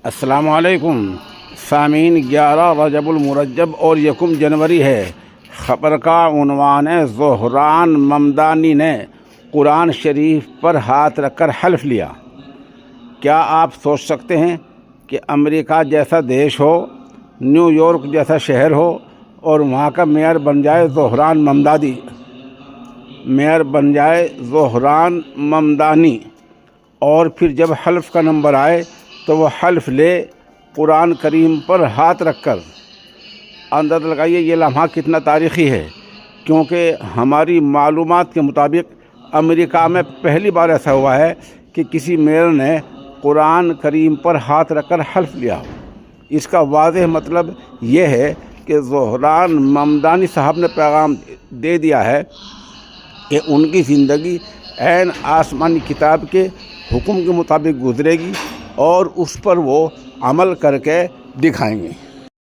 السلام علیکم سامعین، 11 رجب المرجب اور 1 جنوری ہے۔ خبر کا عنوان ہے زہران ممدانی نے قرآن شریف پر ہاتھ رکھ کر حلف لیا۔ کیا آپ سوچ سکتے ہیں کہ امریکہ جیسا دیش ہو، نیو یارک جیسا شہر ہو اور وہاں کا میئر بن جائے زہران ممدانی، اور پھر جب حلف کا نمبر آئے تو وہ حلف لے قرآن کریم پر ہاتھ رکھ کر۔ اندازہ لگائیے یہ لمحہ کتنا تاریخی ہے، کیونکہ ہماری معلومات کے مطابق امریکہ میں پہلی بار ایسا ہوا ہے کہ کسی میئر نے قرآن کریم پر ہاتھ رکھ کر حلف لیا۔ اس کا واضح مطلب یہ ہے کہ زہران ممدانی صاحب نے پیغام دے دیا ہے کہ ان کی زندگی عین آسمانی کتاب کے حکم کے مطابق گزرے گی اور اس پر وہ عمل کر کے دکھائیں گے۔